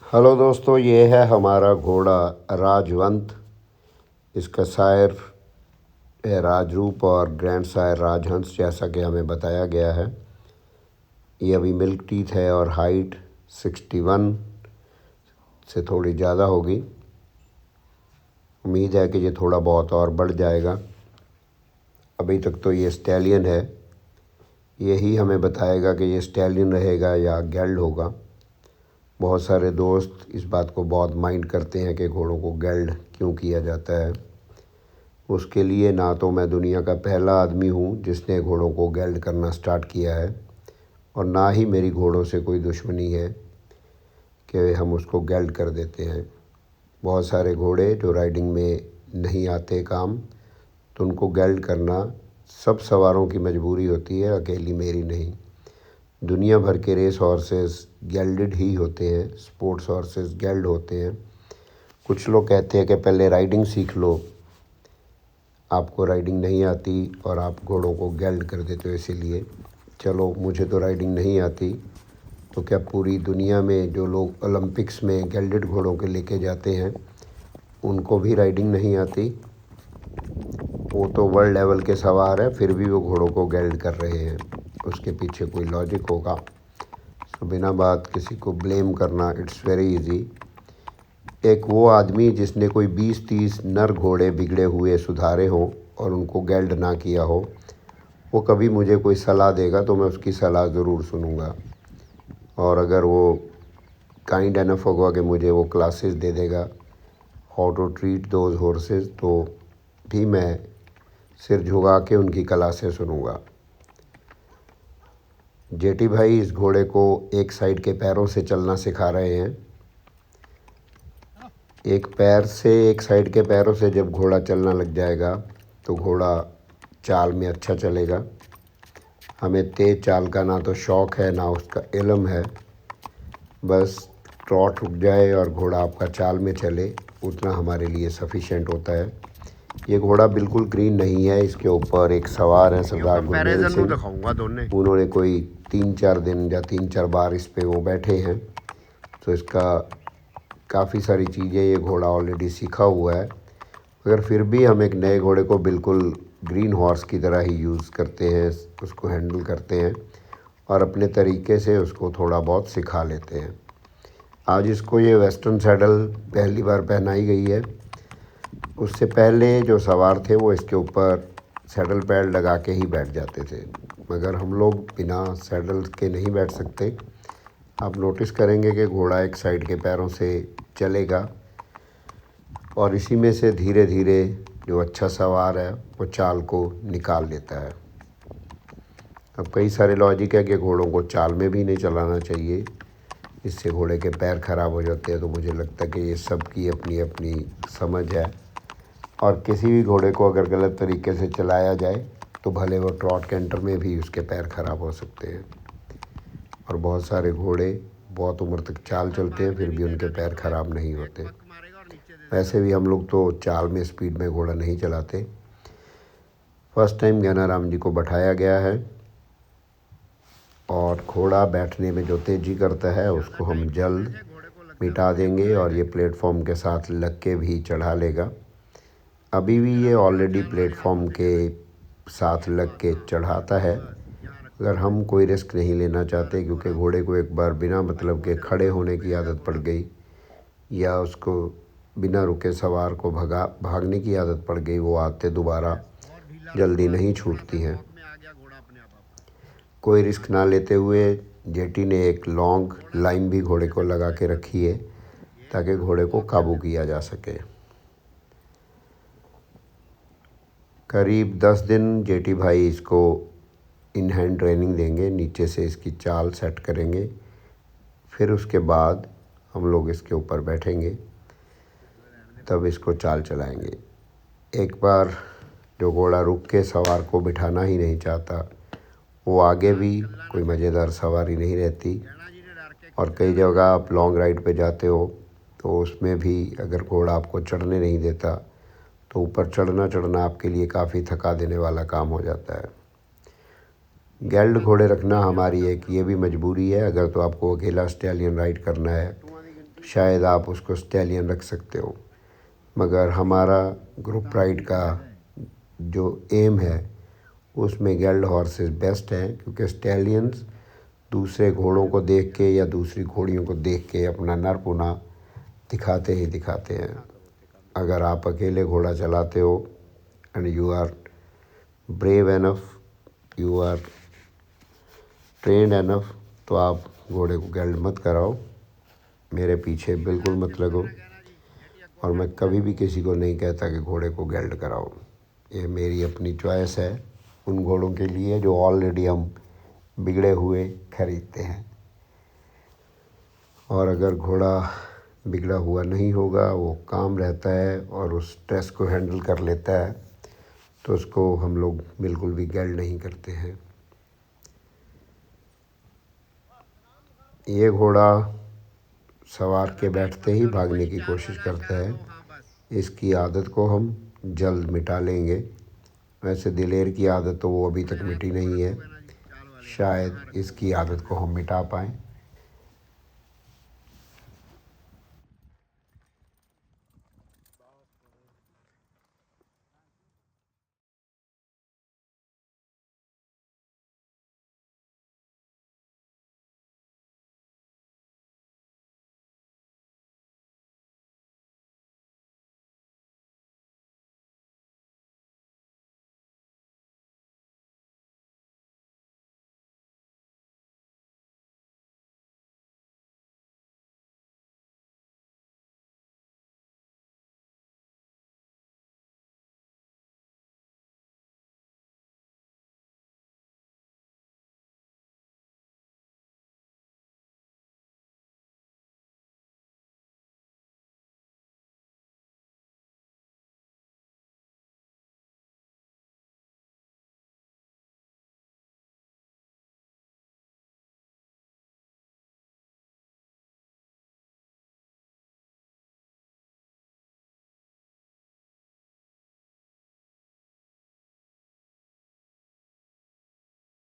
Hello दोस्तों, ये है हमारा घोड़ा राजवंत। इसका सायर है राजरूप और ग्रैंड सायर राजहंस, जैसा कि हमें बताया गया है। ये अभी मिल्क टीथ है और हाइट 61 से थोड़ी ज़्यादा होगी। उम्मीद है कि ये थोड़ा बहुत और बढ़ जाएगा। अभी तक तो ये स्टैलियन है। यही हमें बताएगा कि ये स्टैलियन रहेगा या गेल्ड होगा। बहुत सारे दोस्त इस बात को बहुत माइंड करते हैं कि घोड़ों को गेल्ड क्यों किया जाता है। उसके लिए ना तो मैं दुनिया का पहला आदमी हूँ जिसने घोड़ों को गेल्ड करना स्टार्ट किया है, और ना ही मेरी घोड़ों से कोई दुश्मनी है कि हम उसको गेल्ड कर देते हैं। बहुत सारे घोड़े जो राइडिंग में नहीं आते काम, तो उनको गेल्ड करना सब सवारों की मजबूरी होती है, अकेली मेरी नहीं। दुनिया भर के रेस हॉर्सेस गेल्डेड ही होते हैं, स्पोर्ट्स हॉर्सेस गेल्ड होते हैं। कुछ लोग कहते हैं कि पहले राइडिंग सीख लो, आपको राइडिंग नहीं आती और आप घोड़ों को गेल्ड कर देते हो इसीलिए। चलो, मुझे तो राइडिंग नहीं आती, तो क्या पूरी दुनिया में जो लोग ओलंपिक्स में गेल्डेड घोड़ों के लेके जाते हैं उनको भी राइडिंग नहीं आती? वो तो वर्ल्ड लेवल के सवार है, फिर भी वो घोड़ों को गेल्ड कर रहे हैं। उसके पीछे कोई लॉजिक होगा। तो बिना बात किसी को ब्लेम करना, इट्स वेरी इजी। एक वो आदमी जिसने कोई 20-30 नर घोड़े बिगड़े हुए सुधारे हों और उनको गेल्ड ना किया हो, वो कभी मुझे कोई सलाह देगा तो मैं उसकी सलाह ज़रूर सुनूंगा। और अगर वो काइंड एनफ होगा कि मुझे वो क्लासेस दे देगा how to treat those horses, तो भी मैं सिर झुका के उनकी क्लासेस सुनूंगा। जेटी भाई इस घोड़े को एक साइड के पैरों से चलना सिखा रहे हैं। एक साइड के पैरों से जब घोड़ा चलना लग जाएगा तो घोड़ा चाल में अच्छा चलेगा। हमें तेज़ चाल का ना तो शौक़ है ना उसका इल्म है। बस ट्रॉट रुक जाए और घोड़ा आपका चाल में चले, उतना हमारे लिए सफिशेंट होता है। ये घोड़ा बिल्कुल ग्रीन नहीं है। इसके ऊपर एक सवार है सरदार गुरमेल सिंह। उन्होंने कोई 3-4 दिन या 3-4 बार इस पे वो बैठे हैं, तो इसका काफ़ी सारी चीज़ें ये घोड़ा ऑलरेडी सीखा हुआ है। मगर फिर भी हम एक नए घोड़े को बिल्कुल ग्रीन हॉर्स की तरह ही यूज़ करते हैं, उसको हैंडल करते हैं और अपने तरीके से उसको थोड़ा बहुत सिखा लेते हैं। आज इसको ये वेस्टर्न सैडल पहली बार पहनाई गई है। उससे पहले जो सवार थे वो इसके ऊपर सैडल पैड लगा के ही बैठ जाते थे, मगर हम लोग बिना सैडल के नहीं बैठ सकते। आप नोटिस करेंगे कि घोड़ा एक साइड के पैरों से चलेगा और इसी में से धीरे धीरे जो अच्छा सवार है वो चाल को निकाल लेता है। अब कई सारे लॉजिक है कि घोड़ों को चाल में भी नहीं चलाना चाहिए, इससे घोड़े के पैर ख़राब हो जाते हैं। तो मुझे लगता है कि ये सब की अपनी अपनी समझ है, और किसी भी घोड़े को अगर गलत तरीके से चलाया जाए तो भले वो ट्रॉट कैंटर में भी उसके पैर ख़राब हो सकते हैं। और बहुत सारे घोड़े बहुत उम्र तक चाल चलते हैं फिर भी उनके पैर ख़राब नहीं होते। वैसे भी हम लोग तो चाल में स्पीड में घोड़ा नहीं चलाते। फर्स्ट टाइम ज्ञानाराम जी को बैठाया गया है और घोड़ा बैठने में जो तेज़ी करता है उसको हम जल्द मिटा देंगे और ये प्लेटफॉर्म के साथ लग के भी चढ़ा लेगा। अभी भी ये ऑलरेडी प्लेटफॉर्म के साथ लग के चढ़ाता है, अगर हम कोई रिस्क नहीं लेना चाहते, क्योंकि घोड़े को एक बार बिना मतलब के खड़े होने की आदत पड़ गई या उसको बिना रुके सवार को भागने की आदत पड़ गई, वो आते दोबारा जल्दी नहीं छूटती हैं। कोई रिस्क ना लेते हुए जेटी ने एक लॉन्ग लाइन भी घोड़े को लगा के रखी है ताकि घोड़े को काबू किया जा सके। करीब 10 दिन जेटी भाई इसको इन हैंड ट्रेनिंग देंगे, नीचे से इसकी चाल सेट करेंगे, फिर उसके बाद हम लोग इसके ऊपर बैठेंगे, तब इसको चाल चलाएंगे। एक बार जो घोड़ा रुक के सवार को बिठाना ही नहीं चाहता, वो आगे भी कोई मज़ेदार सवारी नहीं रहती। और कई जगह आप लॉन्ग राइड पे जाते हो तो उसमें भी अगर घोड़ा आपको चढ़ने नहीं देता तो ऊपर चढ़ना आपके लिए काफ़ी थका देने वाला काम हो जाता है। गेल्ड घोड़े रखना हमारी एक ये भी मजबूरी है। अगर तो आपको अकेला स्टैलियन राइड करना है शायद आप उसको स्टैलियन रख सकते हो, मगर हमारा ग्रुप राइड का जो एम है उसमें गेल्ड हॉर्सेस बेस्ट हैं, क्योंकि स्टैलियंस दूसरे घोड़ों को देख के या दूसरी घोड़ियों को देख के अपना नरपुना दिखाते ही दिखाते हैं। अगर आप अकेले घोड़ा चलाते हो and you are brave enough, you are trained enough, तो आप घोड़े को गेल्ड मत कराओ, मेरे पीछे बिल्कुल मत लगो। और मैं कभी भी किसी को नहीं कहता कि घोड़े को गेल्ड कराओ, ये मेरी अपनी चॉइस है उन घोड़ों के लिए जो ऑलरेडी हम बिगड़े हुए खरीदते हैं। और अगर घोड़ा बिगड़ा हुआ नहीं होगा, वो काम रहता है और उस स्ट्रेस को हैंडल कर लेता है, तो उसको हम लोग बिल्कुल भी गेल्ड नहीं करते हैं। ये घोड़ा सवार के बैठते ही भागने की कोशिश करता है, इसकी आदत को हम जल्द मिटा लेंगे। वैसे दिलेर की आदत तो वो अभी तक मिटी नहीं है, शायद इसकी आदत को हम मिटा पाएँ।